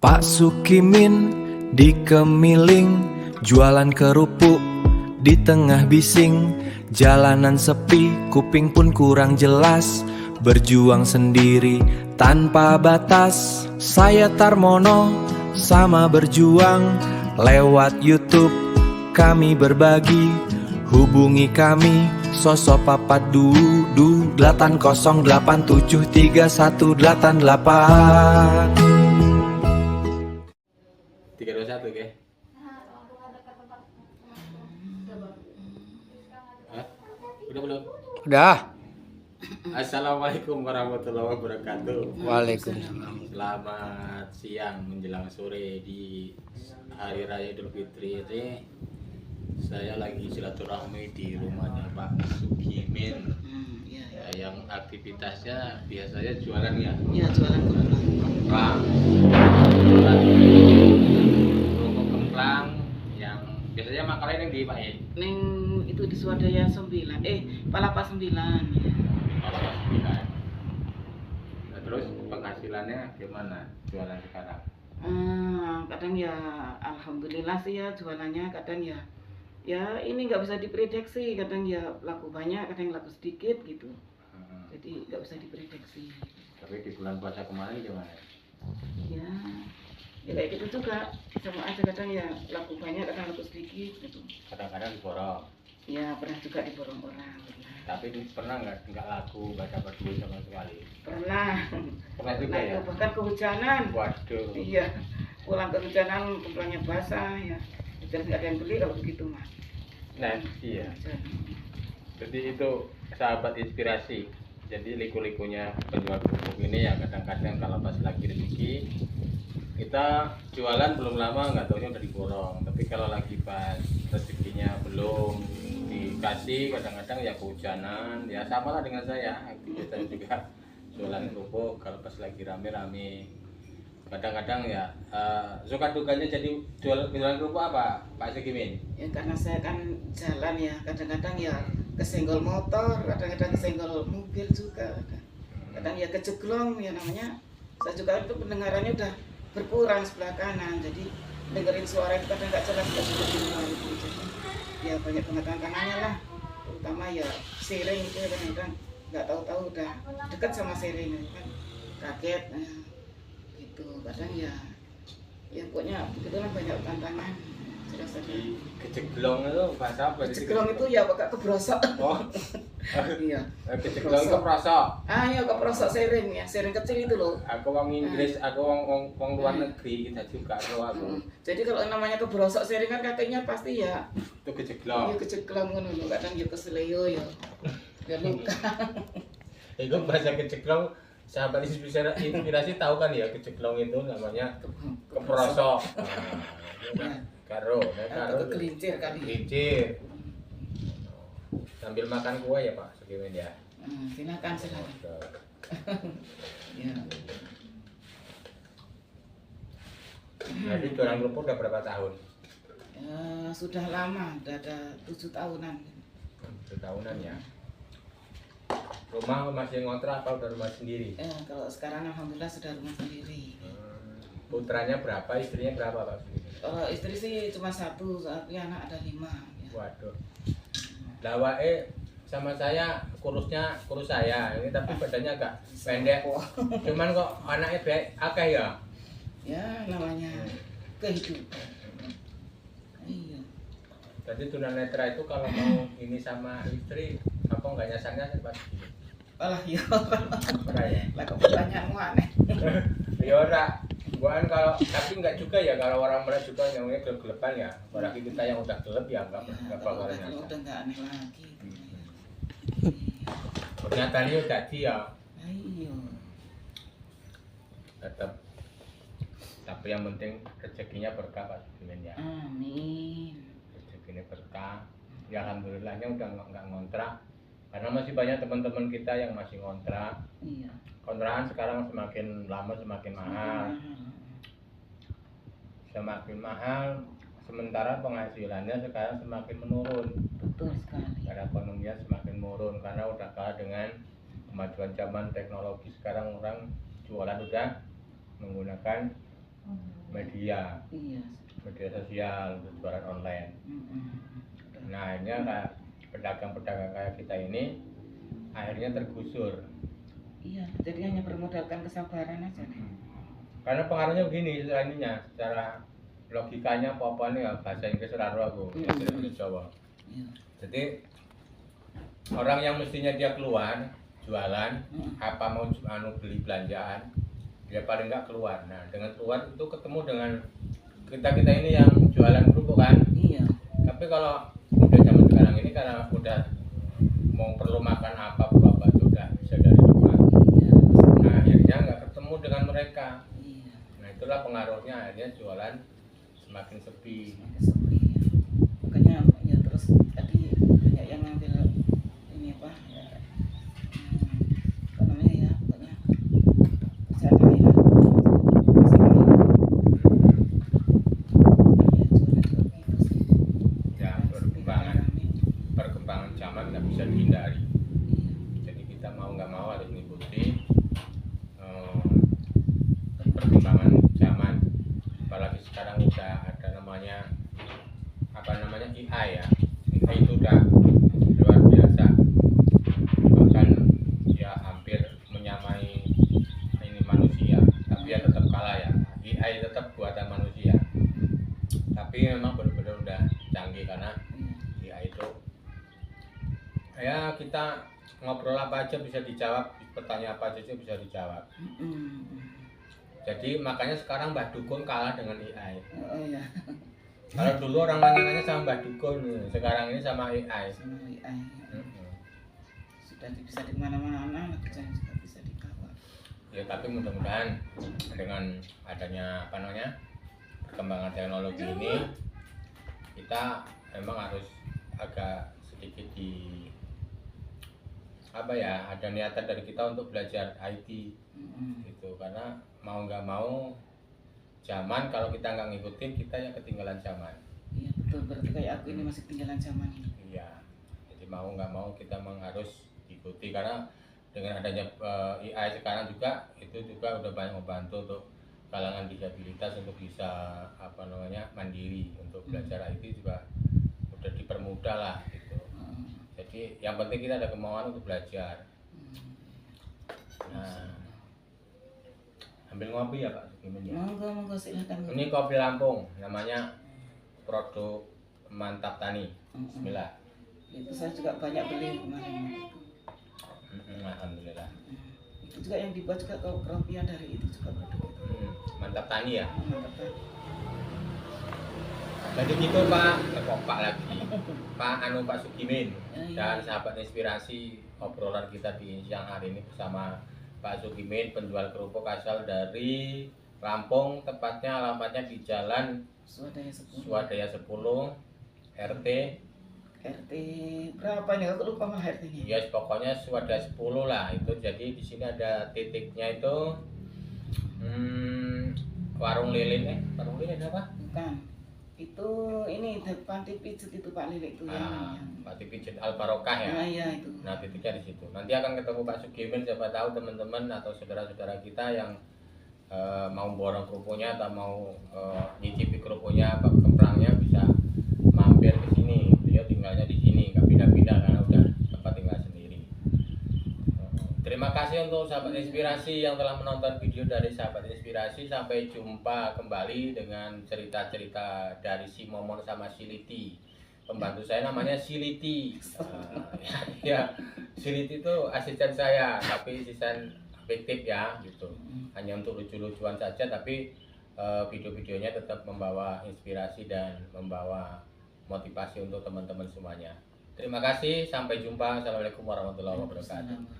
Pak Sukimin di Kemiling, jualan kerupuk di tengah bising. Jalanan sepi, kuping pun kurang jelas. Berjuang sendiri tanpa batas. Saya Tarmono sama berjuang. Lewat YouTube kami berbagi. Hubungi kami sosok papat dudu 808731888. 321 ke? Hah? Udah belum? Udah. Assalamualaikum warahmatullahi wabarakatuh. Waalaikumsalam. Selamat siang menjelang sore di Hari Raya Idul Fitri ini. Saya lagi silaturahmi di rumahnya Pak Sukimin. Ya, yang aktivitasnya biasanya jualan ya? Ya, jualan kerupuk. Kemplang. Kerupuk kemplang yang biasanya makalnya yang di Pak ya? Neng itu di Swadaya 9, Palapa 9 ya. Kalau sembilan. Nah, terus penghasilannya gimana jualan sekarang? Kadang ya alhamdulillah sih ya jualannya, kadang ya ini nggak bisa diprediksi, kadang ya laku banyak, kadang laku sedikit gitu. Jadi nggak bisa diprediksi. Tapi di bulan puasa kemarin gimana? Ya kayak gitu juga, sama aja, kadang ya laku banyak, kadang laku sedikit gitu. Kadang-kadang diborong. Ya pernah juga diborong orang, pernah. Tapi pernah nggak laku baca duit sama sekali? Pernah Juga ya? bahkan kehujanan. Waduh. Iya, pulang kehujanan, pulangnya basah ya. Jadi nggak ada yang beli kalau begitu mah. Nah, iya. Jadi itu sahabat inspirasi. Jadi liku-likunya penjual kerupuk ini ya kadang-kadang kalau pas lagi rezeki kita jualan belum lama nggak taunya udah diborong. Tapi kalau lagi pas rezekinya belum dikasih kadang-kadang ya kehujanan. Ya sama lah dengan saya. Aktivitas juga jualan kerupuk kalau pas lagi rame-rame. Kadang-kadang ya suka dukanya jadi jualan kerupuk apa Pak Sukimin? Ya karena saya kan jalan ya, kadang-kadang ya kesenggol motor, kadang-kadang kesenggol mobil juga. Kadang ya kejeglong ya namanya. Saya juga itu pendengarannya udah berkurang sebelah kanan, jadi dengerin suara itu kadang nggak jelas nggak seperti rumah itu. Jadi ya banyak pengekangannya lah, terutama ya sering itu kadang-kadang nggak tahu-tahu udah dekat sama sering kan kaget. Gitu kadang ya pokoknya begitulah, banyak tantangan jelas aja. Kejeglong itu bahasa apa? Kejeglong itu ya pakai kebrosok. Oh. Iya. Kejeglong itu prosok. Ya kebrosok sering ya, sering kecil itu loh. Aku wong Inggris, aku wong luar negeri, kita juga tahu aku. Jadi kalau namanya kebrosok sering kan kakinya pasti ya Itu kejeglong. iya kejeglong ngono lho, kadang ya keseleo ya. Ya luka. Itu bahasa kejeglong. Sahabat inspirasi tahu kan ya kejeglong itu namanya keprosok. Karo Kelincir kali. Kelincir. Sambil makan kue ya Pak Sukimin ya. Silakan. Ya. Jadi jualan kerupuk udah berapa tahun? Sudah lama, udah ada 7 tahunan. 7 tahunan ya. Rumah masih ngontrak atau udah rumah sendiri? Kalau sekarang alhamdulillah sudah rumah sendiri. Putranya berapa, istrinya berapa Pak Sukimin? Kalau istri sih cuma 1, tapi anak ada 5 ya. Waduh. Lawae sama saya kurus saya ini, tapi badannya agak pendek. Cuman kok anaknya baik akeh ya? Ya namanya kehidupan. Iya. Jadi tunanetra itu kalau mau ini sama istri apa nggak nyasarnya Pak? Alah ya. Ora ya? Lah kok pertanyaanmu aneh. Ya ora. Bukan kalau tapi nggak juga ya kalau orang mereka juga yang gelap-gelapan ya. Berarti kita yang udah gelap ya nggak bakal Kalau nyasar. udah nggak aneh lagi. Kenyataannya udah ya. Ayo. Tetap. Tapi yang penting rezekinya berkah Pak Sukimin ya. Amin. Rezekinya berkah. Ya alhamdulillahnya udah nggak ngontrak. Karena masih banyak teman-teman kita yang masih ngontrak. Iya. Kontrakan sekarang semakin lama semakin mahal. Semakin mahal, sementara penghasilannya sekarang semakin menurun. Betul sekali. Karena ekonominya semakin menurun karena udah kalah dengan kemajuan zaman teknologi. Sekarang orang jualan udah menggunakan media Iya. sosial untuk jualan online. Mm-mm. Nah akhirnya kayak pedagang-pedagang kayak kita ini akhirnya tergusur. Iya, jadi hanya bermodalkan kesabaran aja nih. Karena pengaruhnya begini secara logikanya apa nih ya, bahasa Inggris ora aku, bahasa Jawa. Iya. Jadi orang yang mestinya dia keluar jualan apa mau beli belanjaan, dia paling nggak keluar. Nah dengan keluar itu ketemu dengan kita ini yang jualan kerupuk kan. Iya. Tapi kalau udah zaman sekarang ini karena udah mau perlu makan apa sudah bisa dari rumah. Iya. Nah akhirnya nggak ketemu dengan mereka. Iya. Nah itulah pengaruhnya akhirnya jualan semakin sepi. Sepi ya. Makanya ya terus tadi banyak yang ngambil ini apa ya, apa namanya ya, pokoknya kerjaan lain lah. Ya perkembangan zaman nggak bisa dihindari. Jadi kita mau nggak mau harus mengikuti perkembangan zaman. Apalagi sekarang udah ada namanya AI ya. AI itu udah luar biasa. Bahkan ya hampir menyamai ini manusia. Tapi ya tetap kalah ya. AI tetap buatan manusia. Tapi memang benar-benar udah canggih karena AI itu ya kita ngobrol apa aja bisa dijawab, pertanyaan apa aja bisa dijawab. Jadi makanya sekarang Mbah Dukun kalah dengan AI. Oh iya. Kalau dulu orang nanya-nanya sama Mbah Dukun, sekarang ini sama AI. Sama AI. Sudah bisa di mana-mana, kerjaan juga bisa dikawal. Ya tapi mudah-mudahan dengan adanya perkembangan teknologi ini kita memang harus agak sedikit ada niatan dari kita untuk belajar IT gitu, karena mau nggak mau zaman kalau kita nggak ngikutin kita yang ketinggalan zaman. Iya betul, berarti kayak aku ini masih ketinggalan zaman ini. Iya, jadi mau nggak mau kita memang harus ikuti karena dengan adanya AI sekarang juga itu juga udah banyak membantu untuk kalangan disabilitas untuk bisa mandiri untuk belajar IT juga udah dipermudah lah gitu. Jadi yang penting kita ada kemauan untuk belajar. Nah, ambil ngopi ya Pak Sugimin ya. Monggo silakan. Ini kopi Lampung, namanya produk Mantap Tani. Bismillah. Itu saya juga banyak beli kemarin. Alhamdulillah. Itu juga yang dibuat juga kopian dari itu juga produk itu. Mantap Tani ya. Mantap Tani. Jadi gitu Pak, Pak lagi. Pak Sugimin dan sahabat inspirasi, obrolan kita di siang hari ini bersama Pak Sugimin, penjual kerupuk asal dari Lampung, tepatnya alamatnya di Jalan Swadaya 10 RT berapa nih? Aku lupa malah RT-nya. Ya pokoknya Swadaya 10 lah itu. Jadi di sini ada titiknya itu warung lilin apa? Bukan. Itu ini depan Pijet itu Pak Lilik itu yang Pak Pijet Al Barokah ya. Nah, iya itu. Nah, titiknya di situ. Nanti akan ketemu Pak Sugimin, siapa tahu teman-teman atau saudara-saudara kita yang mau borong kerupuknya atau mau nyicipi kerupuknya apa kemprangnya bisa mampir ke sini. Beliau tinggalnya di sini, nggak pindah-pindah karena udah tempat tinggal sendiri. Terima kasih untuk sahabat inspirasi yang telah menonton video dari sahabat inspirasi. Sampai jumpa kembali dengan cerita-cerita dari si Momon sama si Liti. Pembantu saya namanya si Liti. Ya, si Liti itu asisten saya, tapi asisten fiktif ya gitu. Hanya untuk lucu-lucuan saja, tapi video-videonya tetap membawa inspirasi dan membawa motivasi untuk teman-teman semuanya. Terima kasih, sampai jumpa. Assalamualaikum warahmatullahi wabarakatuh.